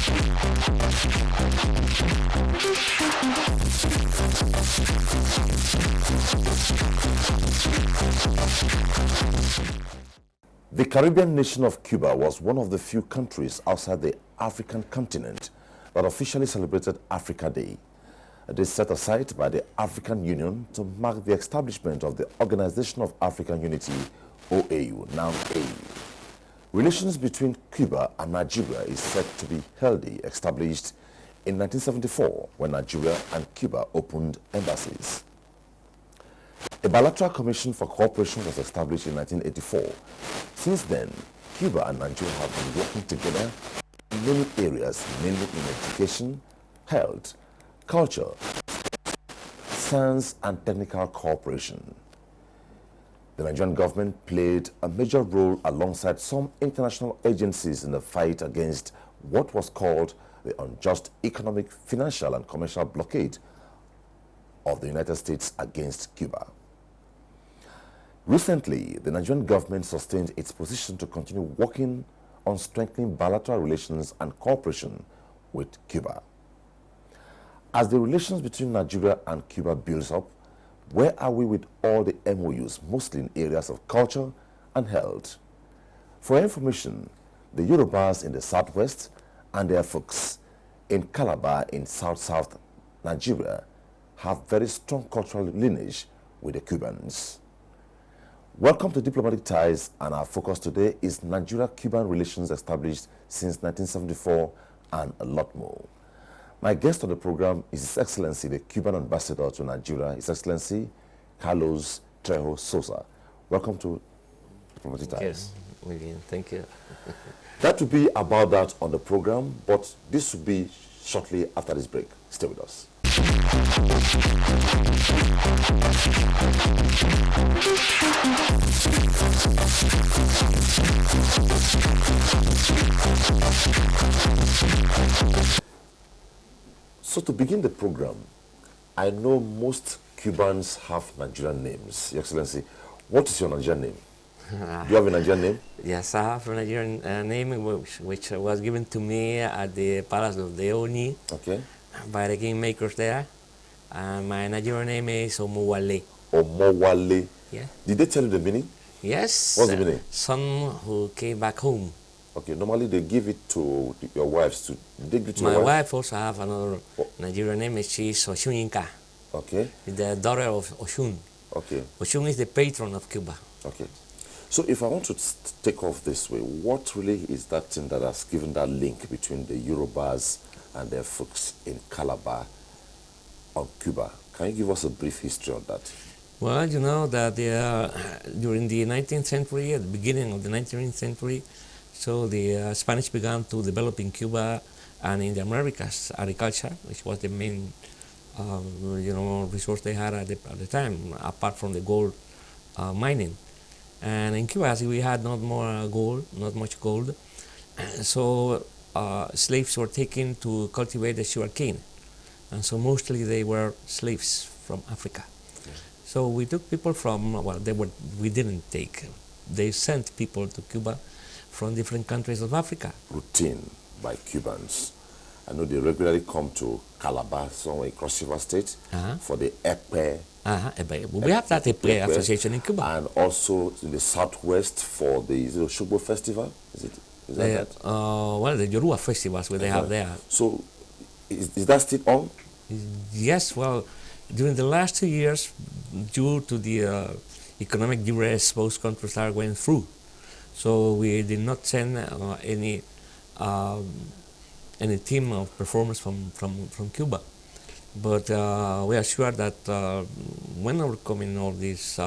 The Caribbean nation of Cuba was one of the few countries outside the African continent that officially celebrated Africa Day, a day set aside by the African Union to mark the establishment of the Organization of African Unity, OAU, now AU. Relations between Cuba and Nigeria is said to be healthy, established in 1974 when Nigeria and Cuba opened embassies. A bilateral commission for cooperation was established in 1984. Since then, Cuba and Nigeria have been working together in many areas, mainly in education, health, culture, science, and technical cooperation. The Nigerian government played a major role alongside some international agencies in the fight against what was called the unjust economic, financial, and commercial blockade of the United States against Cuba. Recently, the Nigerian government sustained its position to continue working on strengthening bilateral relations and cooperation with Cuba. As the relations between Nigeria and Cuba builds up, where are we with all the MOUs, mostly in areas of culture and health? For information, the Yorubas in the southwest and their folks in Calabar in south-south Nigeria have very strong cultural lineage with the Cubans. Welcome to Diplomatic Ties, and our focus today is Nigeria-Cuban relations established since 1974 and a lot more. My guest on the program is His Excellency, the Cuban Ambassador to Nigeria, His Excellency Carlos Trejo Sosa. Welcome to Diplomatic Ties. Yes, William, thank you. That will be about that on the program, but this will be shortly after this break. Stay with us. So to begin the program, I know most Cubans have Nigerian names. Your Excellency, what is your Nigerian name? Do you have a Nigerian name? Yes, I have a Nigerian name which was given to me at the Palace of the Oni by the kingmakers there. My Nigerian name is Omowale. Omowale. Yeah. Did they tell you the meaning? Yes. What's the meaning? Son who came back home. Okay, normally they give it to your wives. They give it to my your wife also have another Nigerian name. She's Oshuninka. Okay. The daughter of Oshun. Okay. Oshun is the patron of Cuba. Okay. So if I want to take off this way, what really is that thing that has given that link between the Yorubas and their folks in Calabar on Cuba? Can you give us a brief history on that? Well, you know that during the 19th century, at the beginning of the 19th century, so the Spanish began to develop in Cuba and in the Americas agriculture, which was the main resource they had at the time, apart from the gold mining. And in Cuba, we had not much gold, so slaves were taken to cultivate the sugarcane. And so mostly they were slaves from Africa. Yeah. So we took people from, we didn't take. They sent people to Cuba from different countries of Africa. Routine by Cubans. I know they regularly come to Calabar, somewhere across River State, for the Epe. We have that Epe association in Cuba. And also in the southwest for the Shogbo Festival. Is that that? Well, the Yoruba festivals where they have there. So is that still on? Yes, well, during the last 2 years, due to the economic duress both countries are going through, so we did not send any team of performers from Cuba. But we are sure that when overcoming all these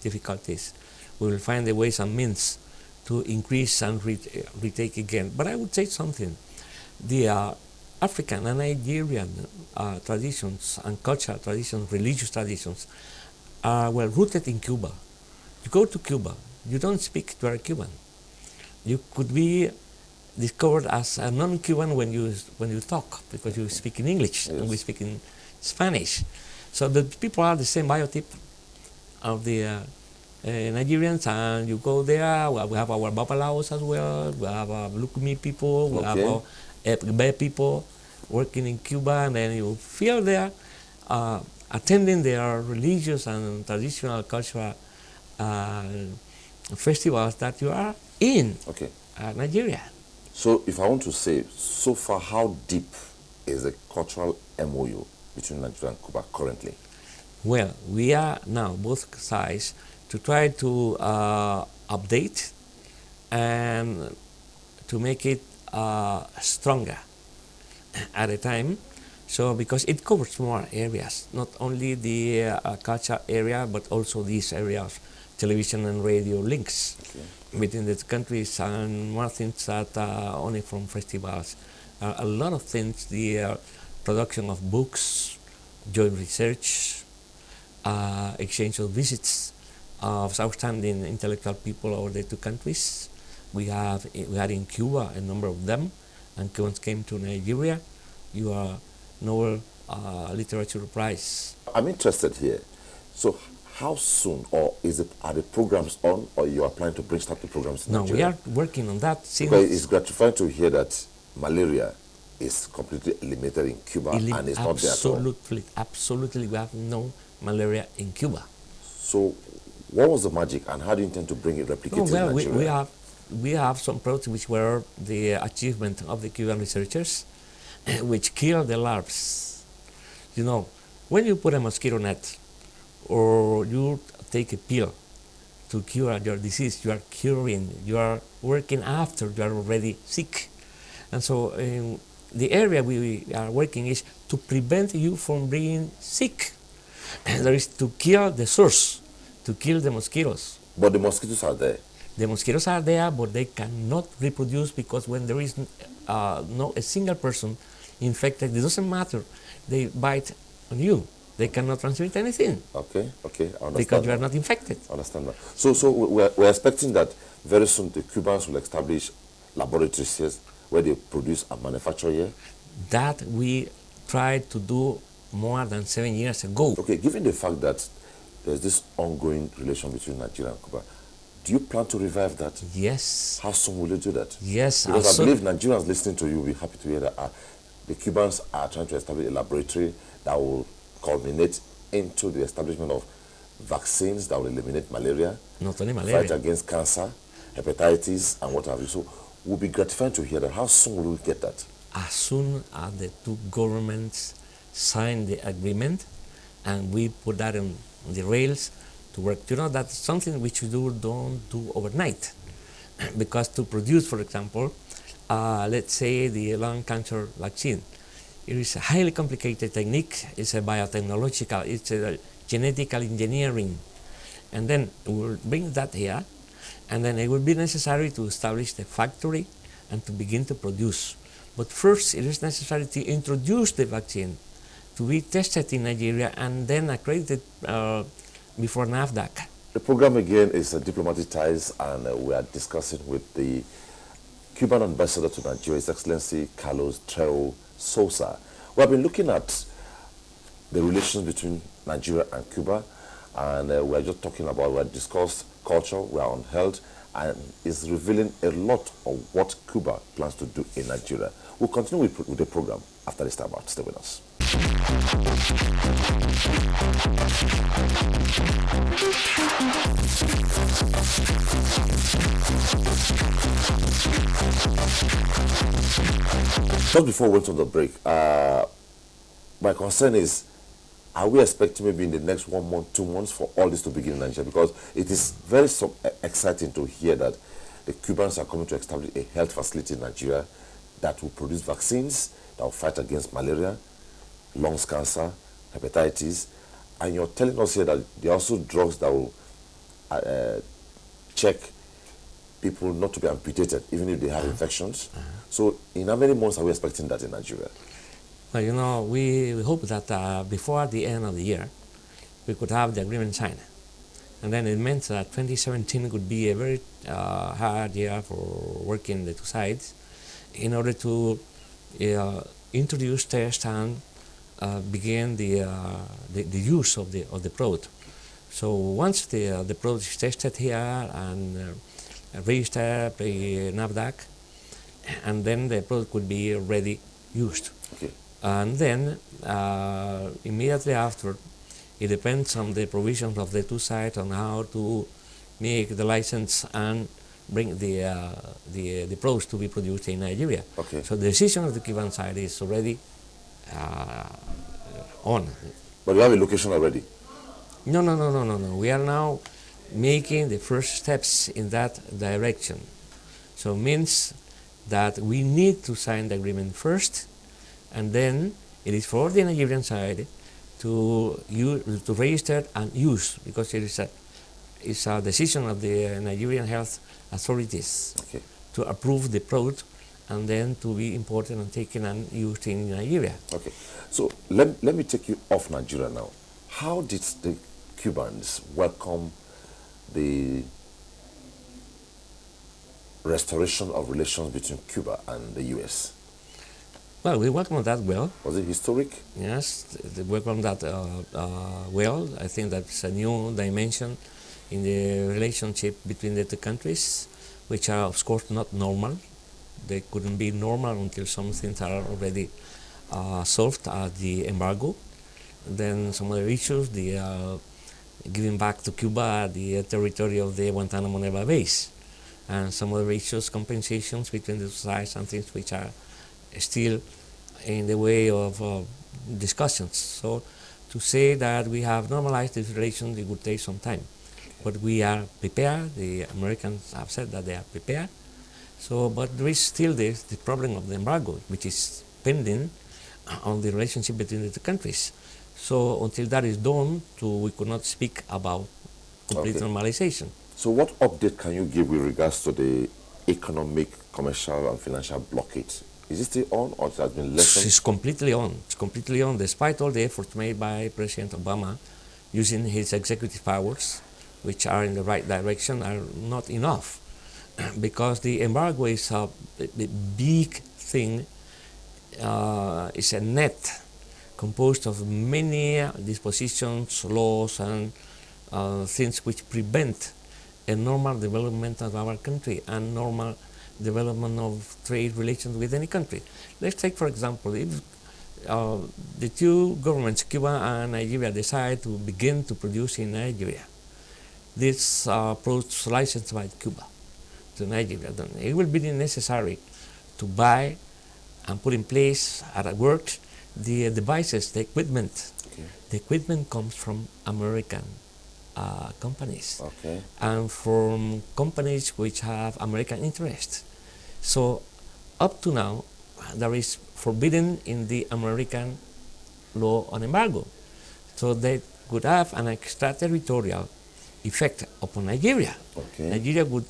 difficulties, we will find the ways and means to increase and retake again. But I would say something. The African and Nigerian traditions and cultural traditions, religious traditions, are well rooted in Cuba. You go to Cuba, you don't speak to a Cuban. You could be discovered as a non-Cuban when you talk, because you speak in English and we speak in Spanish. So the people are the same biotype of the Nigerians, and you go there, we have our Babalaos as well, we have Lukumi people, we have by people working in Cuba, and then you feel there attending their religious and traditional cultural uh, festivals that you are in Okay. Nigeria. So if I want to say, so far, how deep is the cultural MOU between Nigeria and Cuba currently? Well, we are now both sides to try to update and to make it stronger at a time. So because it covers more areas, not only the culture area, but also these areas, television and radio links between the countries, and more things that only from festivals. A lot of things, the production of books, joint research, exchange of visits of outstanding intellectual people over the two countries. We had in Cuba a number of them, and Cubans came to Nigeria. You are Nobel Literature Prize. I'm interested here. So how soon, or are the programs on, or you are planning to start the programs in No, Nigeria? we are working on that since... Because it's gratifying to hear that malaria is completely eliminated in Cuba and it's not there at all. Absolutely, we have no malaria in Cuba. So what was the magic, and how do you intend to bring it replicated in Nigeria? We have some products which were the achievement of the Cuban researchers, which kill the larvae. You know, when you put a mosquito net or you take a pill to cure your disease, you are curing, you are working after you are already sick. And so the area we are working is to prevent you from being sick. There is to kill the source, to kill the mosquitoes. But the mosquitoes are there. The mosquitoes are there, but they cannot reproduce, because when there is no a single person infected, it doesn't matter. They bite on you. They cannot transmit anything. Okay, I understand. Because you are not infected. I understand that. So we're expecting that very soon the Cubans will establish laboratories here where they produce and manufacture here? That we tried to do more than 7 years ago. Okay, given the fact that there's this ongoing relation between Nigeria and Cuba, do you plan to revive that? Yes. How soon will you do that? Yes. Because I believe Nigerians listening to you will be happy to hear that the Cubans are trying to establish a laboratory that will culminate into the establishment of vaccines that will eliminate malaria, not only malaria, fight against cancer, hepatitis, and what have you. So it will be gratifying to hear that. How soon will we get that? As soon as the two governments sign the agreement and we put that on the rails to work. You know, that's something which you don't do overnight. Because to produce, for example, let's say the lung cancer vaccine, it is a highly complicated technique. It's a biotechnological, it's a genetical engineering. And then we'll bring that here, and then it will be necessary to establish the factory and to begin to produce. But first, it is necessary to introduce the vaccine, to be tested in Nigeria, and then accredited before NAFDAC. The program again is Diplomatic Ties, and we are discussing with the Cuban ambassador to Nigeria, His Excellency Carlos Trejo Sousa. We have been looking at the relations between Nigeria and Cuba, and we are just talking about, we have discussed culture, we are on health, and it's revealing a lot of what Cuba plans to do in Nigeria. We'll continue with the program after this time out. Stay with us. Just before we went on the break, my concern is, are we expecting maybe in the next 1 month, 2 months for all this to begin in Nigeria? Because it is very exciting to hear that the Cubans are coming to establish a health facility in Nigeria that will produce vaccines that will fight against malaria, lungs cancer, hepatitis, and you're telling us here that there are also drugs that will check people not to be amputated even if they have infections. So in how many months are we expecting that in Nigeria? Well, you know, we hope that before the end of the year, we could have the agreement signed. And then it meant that 2017 could be a very hard year for working the two sides in order to introduce, test, and begin the use of the product. So once the product is tested here and registered by NAFDAC, and then the product could be already used. Okay. And then immediately after, it depends on the provisions of the two sides on how to make the license and bring the products to be produced in Nigeria. Okay. So the decision of the Cuban side is already on. But you have a location already? No. We are now making the first steps in that direction. So it means that we need to sign the agreement first, and then it is for the Nigerian side to register and use, because it's a decision of the Nigerian health authorities Okay. to approve the product and then to be imported and taken and used in Nigeria. Okay. So let me take you off Nigeria now. How did the Cubans welcome the restoration of relations between Cuba and the U.S.? Well, we welcome that well. Was it historic? Yes, they welcome that well. I think that's a new dimension in the relationship between the two countries, which are, of course, not normal. They couldn't be normal until some things are already solved at the embargo. Then some other issues, the giving back to Cuba the territory of the Guantanamo naval base, and some other issues, compensations between the two sides, and things which are still in the way of discussions. So to say that we have normalized this relation, it would take some time. But we are prepared. The Americans have said that they are prepared. So, but there is still the problem of the embargo, which is pending on the relationship between the two countries. So until that is done, we could not speak about complete normalization. So what update can you give with regards to the economic, commercial, and financial blockade? Is it still on, or it has been lessened? It's completely on. It's completely on, despite all the efforts made by President Obama using his executive powers, which are in the right direction, are not enough. Because the embargo is a big thing. It's a net composed of many dispositions, laws, and things which prevent a normal development of our country and normal development of trade relations with any country. Let's take, for example, if the two governments, Cuba and Nigeria, decide to begin to produce in Nigeria, this products licensed by Cuba to Nigeria, then it will be necessary to buy and put in place at work the devices, the equipment. Okay. The equipment comes from American companies, Okay. and from companies which have American interests. So up to now, there is forbidden in the American law on embargo. So they could have an extraterritorial effect upon Nigeria. Okay. Nigeria would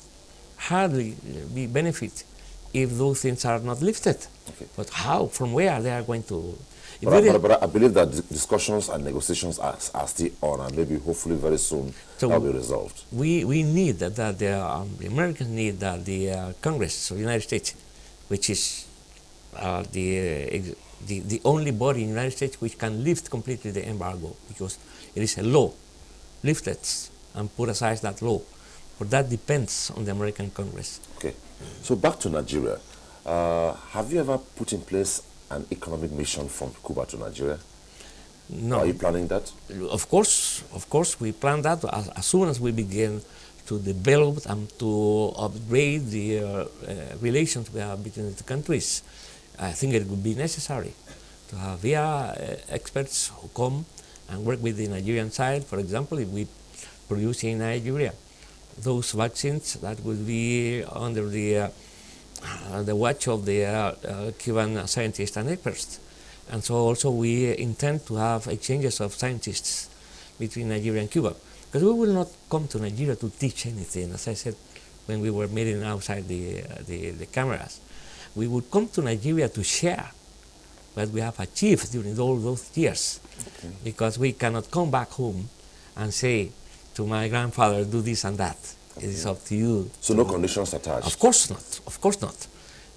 hardly be benefit if those things are not lifted. Okay. But how, from where they are going to... But I believe that discussions and negotiations are still on, and maybe hopefully very soon So they'll be resolved. We need that the Americans need that the Congress of the United States, which is the only body in the United States which can lift completely the embargo, because it is a law, lift it and put aside that law. But that depends on the American Congress. Okay. So back to Nigeria. Have you ever put in place an economic mission from Cuba to Nigeria? No. Are you planning that? Of course, we plan that as soon as we begin to develop and to upgrade the relations we have between the countries. I think it would be necessary to have experts who come and work with the Nigerian side. For example, if we produce in Nigeria those vaccines, that would be under the watch of the Cuban scientists and experts. And so also we intend to have exchanges of scientists between Nigeria and Cuba. Because we will not come to Nigeria to teach anything, as I said when we were meeting outside the cameras. We would come to Nigeria to share what we have achieved during all those years. Okay. Because we cannot come back home and say to my grandfather, do this and that. It is up to you. So no conditions attached? Of course not. Of course not.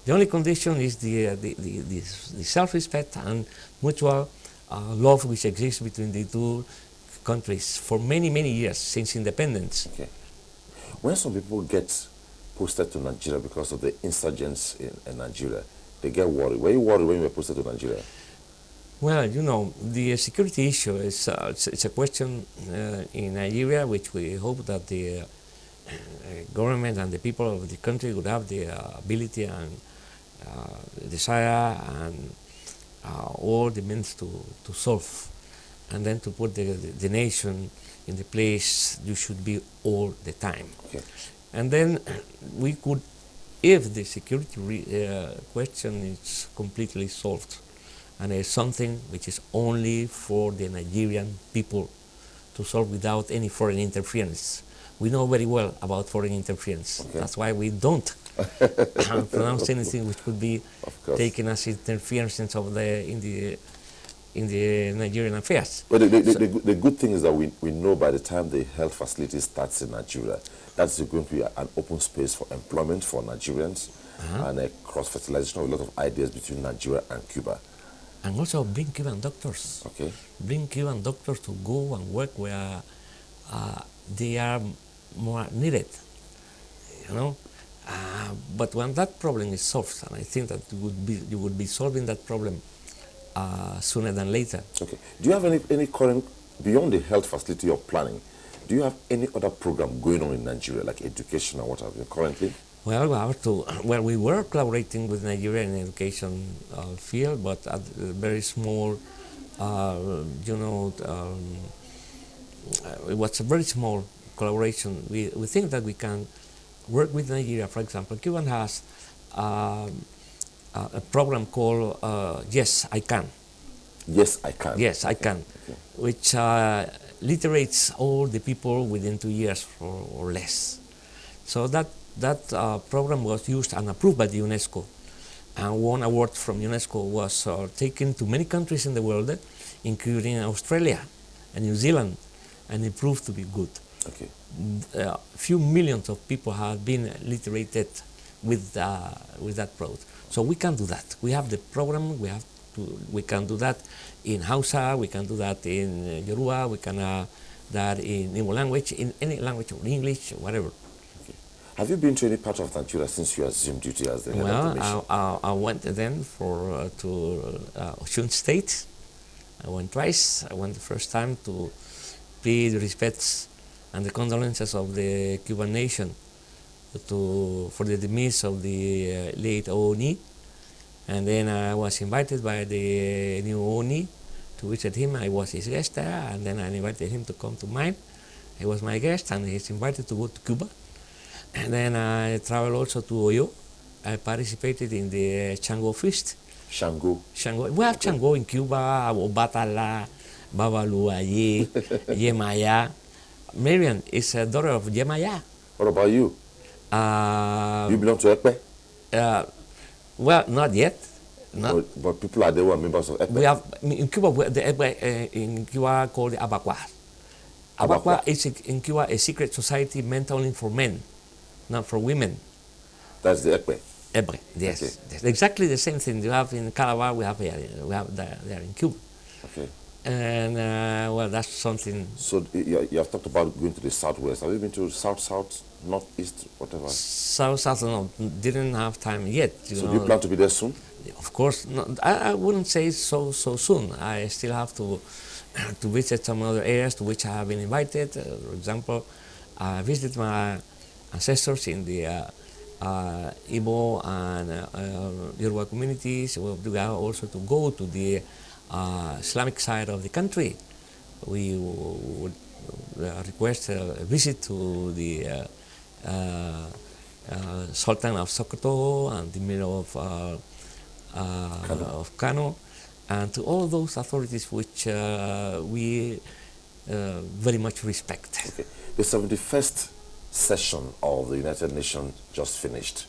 The only condition is the self-respect and mutual love which exists between the two countries for many, many years since independence. Okay. When some people get posted to Nigeria because of the insurgents in Nigeria, they get worried. Were you worried when you were posted to Nigeria? Well, you know, the security issue is it's a question in Nigeria, which we hope that the government and the people of the country would have the ability and desire and all the means to solve, and then to put the nation in the place you should be all the time. Okay. And then we could, if the security question is completely solved, and it's something which is only for the Nigerian people to solve without any foreign interference. We know very well about foreign interference. Okay. That's why we don't pronounce anything which could be taken as interference of in the Nigerian affairs. But the good thing is that we know by the time the health facility starts in Nigeria, that's going to be an open space for employment for Nigerians and a cross-fertilization of a lot of ideas between Nigeria and Cuba. And also bring Cuban doctors. Okay. Bring Cuban doctors to go and work where they are more needed, you know. But when that problem is solved, and I think that you would be solving that problem sooner than later. Okay. Do you have any current, beyond the health facility you're planning, do you have any other program going on in Nigeria, like education or what have you, currently? Well, we were collaborating with Nigeria in the education field, but at a very small, you know, it was a very small collaboration. We think that we can work with Nigeria. For example, Cuba has a program called Yes, I Can. Yes, I Can. Yes, I Can, okay. Which literates all the people within 2 years or less. So that program was used and approved by the UNESCO, and one award from UNESCO was taken to many countries in the world, including Australia and New Zealand, and it proved to be good. Okay. A few millions of people have been literated with that product. So we can do that. We have the program. We can do that in Hausa. We can do that in Yoruba. We can that in Igbo language, in any language, or English, whatever. Okay. Have you been to any part of Nigeria since you assumed duty as the head of the mission? I went then to Osun State. I went twice. I went the first time to pay the respects and the condolences of the Cuban nation for the demise of the late Oni. And then I was invited by the new Oni to visit him. I was his guest there, and then I invited him to come to mine. He was my guest, and he's invited to go to Cuba. And then I traveled also to Oyo. I participated in the Chango Feast. Shango. We have Chango in Cuba, Obatala, Babaluaye, Yemaya. Marian is a daughter of Yemaya. What about you? You belong to Ekpe? Well, not yet. But people are there who are members of Ekpe? We have in Cuba the Ekpe in Cuba called the Abakwa. Abakwa is in Cuba a secret society meant only for men, not for women. That's the Ekpe? Ekpe, yes. Okay. Yes. Exactly the same thing you have in Calabar. We have there in Cuba. Okay. And well, that's something. So you have talked about going to the southwest. Have you been to south, northeast, whatever? South, no, didn't have time yet. So do you plan to be there soon? Of course, no, I wouldn't say so soon. I still have to visit some other areas to which I have been invited. For example, I visited my ancestors in the Igbo and Yoruba communities. We have also to go to the Islamic side of the country. We would request a visit to the Sultan of Sokoto and the Emir of Kano, and to all those authorities which we very much respect. Okay. The 71st session of the United Nations just finished,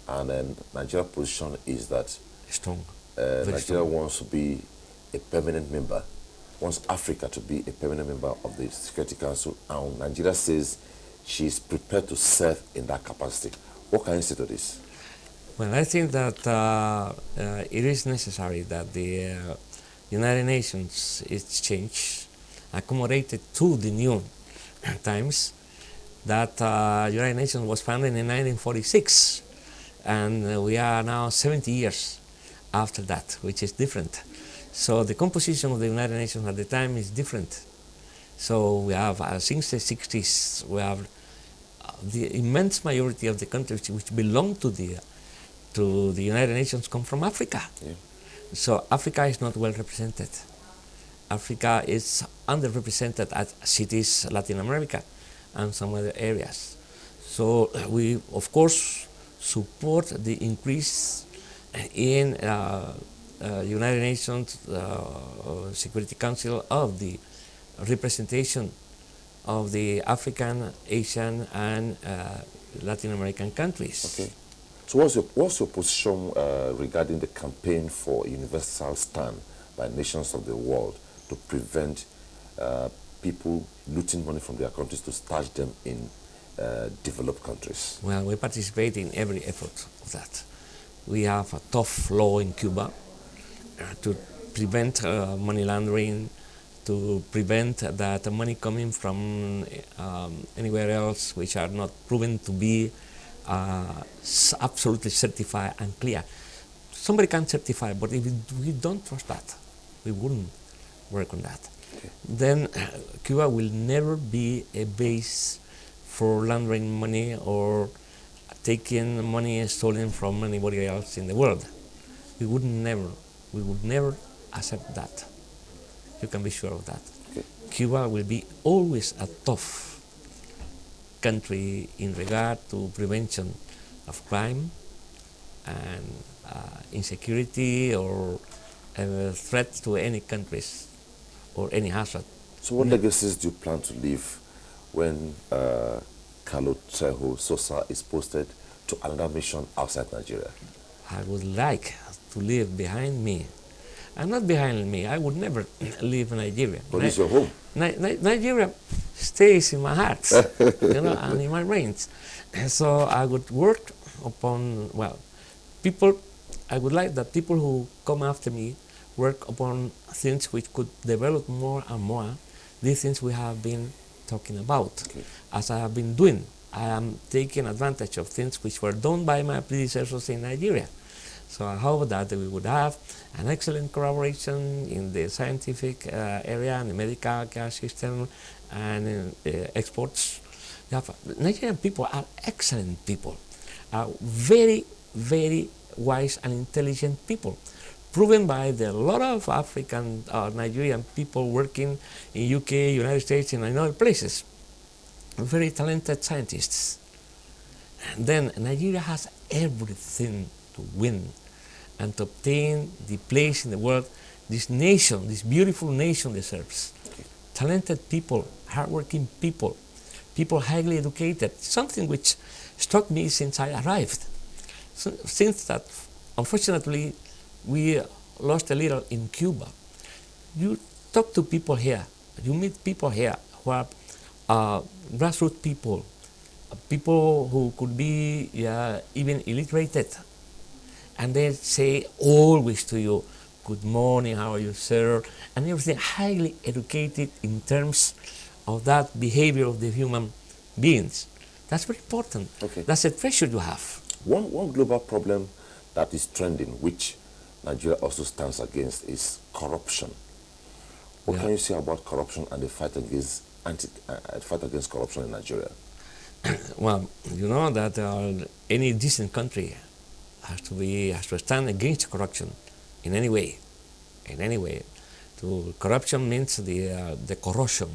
and then Nigeria's position is that Strong. Nigeria wants to be a permanent member, wants Africa to be a permanent member of the Security Council, and Nigeria says she is prepared to serve in that capacity. What can you say to this? Well, I think that it is necessary that the United Nations is changed, accommodated to the new times, that United Nations was founded in 1946, and we are now 70 years after that, which is different. So the composition of the United Nations at the time is different. So we have, since the 60s, we have the immense majority of the countries which belong to the United Nations come from Africa. Yeah. So Africa is not well represented. Africa is underrepresented as cities, Latin America, and some other areas. So we, of course, support the increase in United Nations Security Council of the representation of the African, Asian, and Latin American countries. Okay. So what's your position regarding the campaign for a universal stand by nations of the world to prevent people looting money from their countries to stash them in developed countries? Well, we participate in every effort of that. We have a tough law in Cuba to prevent money laundering, to prevent that money coming from anywhere else which are not proven to be absolutely certified and clear. Somebody can certify, but if we don't trust that, we wouldn't work on that. Okay. Then Cuba will never be a base for laundering money or taking money stolen from anybody else in the world. We would never accept that. You can be sure of that. Okay. Cuba will be always a tough country in regard to prevention of crime and insecurity or threat to any countries or any hazard. So what legacies do you plan to leave when Carlo Trejo Sosa is posted to another mission outside Nigeria? I would like to leave behind me, and not behind me, I would never leave Nigeria. But it's your home. Nigeria stays in my heart, and in my brains. So I would work upon, people, I would like that people who come after me work upon things which could develop more and more these things we have been talking about. Okay. As I have been doing, I am taking advantage of things which were done by my predecessors in Nigeria. So I hope that we would have an excellent collaboration in the scientific area and the medical care system and exports. Nigerian people are excellent people, are very, very wise and intelligent people, proven by the lot of African Nigerian people working in UK, United States, and in other places. Very talented scientists. And then Nigeria has everything to win and to obtain the place in the world this nation, this beautiful nation deserves. Okay. Talented people, hardworking people, people highly educated, something which struck me since I arrived. So, since that, unfortunately, we lost a little in Cuba. You talk to people here, you meet people here who are grassroots people, people who could be even illiterated, and they say always to you, good morning, how are you, sir, and everything, highly educated in terms of that behavior of the human beings. That's very important. Okay. That's a treasure you have. One global problem that is trending, which Nigeria also stands against, is corruption. What can you say about corruption and the fight against fight against corruption in Nigeria? Well, you know that any decent country has to stand against corruption in any way. In any way, corruption means the corrosion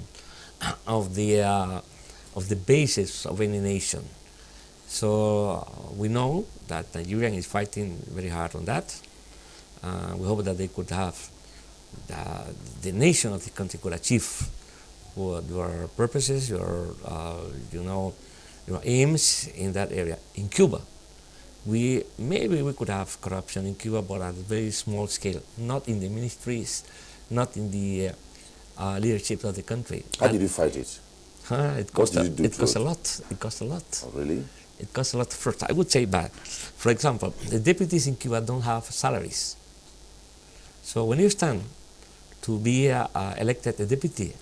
of the basis of any nation. So we know that Nigeria is fighting very hard on that. We hope that they could have the nation of the country could achieve your purposes, your aims in that area. In Cuba, maybe we could have corruption in Cuba, but at a very small scale, not in the ministries, not in the leadership of the country. How did you fight it? It cost a lot. It cost a lot. Oh, really? It costs a lot. First, I would say bad. For example, the deputies in Cuba don't have salaries. So when you stand to be elected a deputy,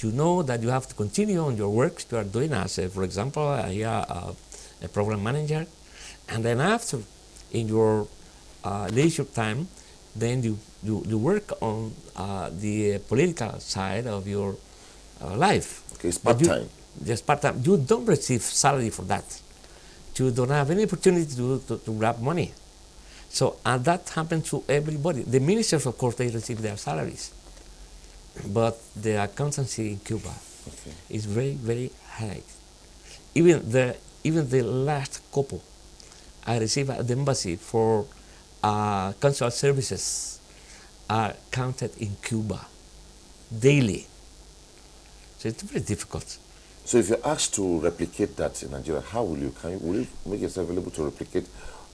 you know that you have to continue on your work you are doing as, for example, a program manager, and then after, in your leisure time, then you work on the political side of your life. Okay, it's But part-time. Just part-time. You don't receive salary for that. You don't have any opportunity to grab money. So, and that happens to everybody. The ministers, of course, they receive their salaries. But the accountancy in Cuba is very, very high. Even the last couple I received at the embassy for consular services are counted in Cuba daily. So it's very difficult. So if you're asked to replicate that in Nigeria, how will you? Will you make yourself available to replicate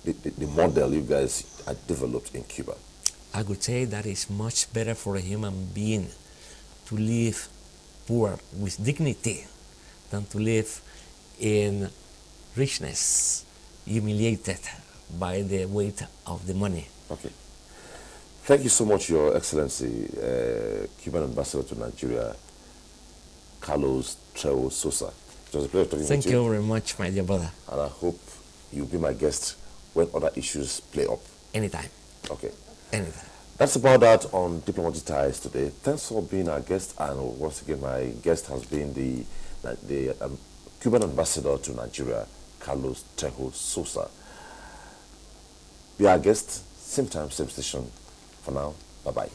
the model you guys had developed in Cuba? I would say that it's much better for a human being to live poor with dignity than to live in richness, humiliated by the weight of the money. Okay. Thank you so much, Your Excellency, Cuban Ambassador to Nigeria, Carlos Trejo Sosa. It was a pleasure talking Thank with you. you very much, my dear brother. And I hope you'll be my guest when other issues play up. Anytime. Okay. Anytime. That's about that on Diplomatic Ties today. Thanks for being our guest. And once again, my guest has been the Cuban Ambassador to Nigeria, Carlos Trejo Sosa. Be our guest, same time, same station. For now, bye-bye.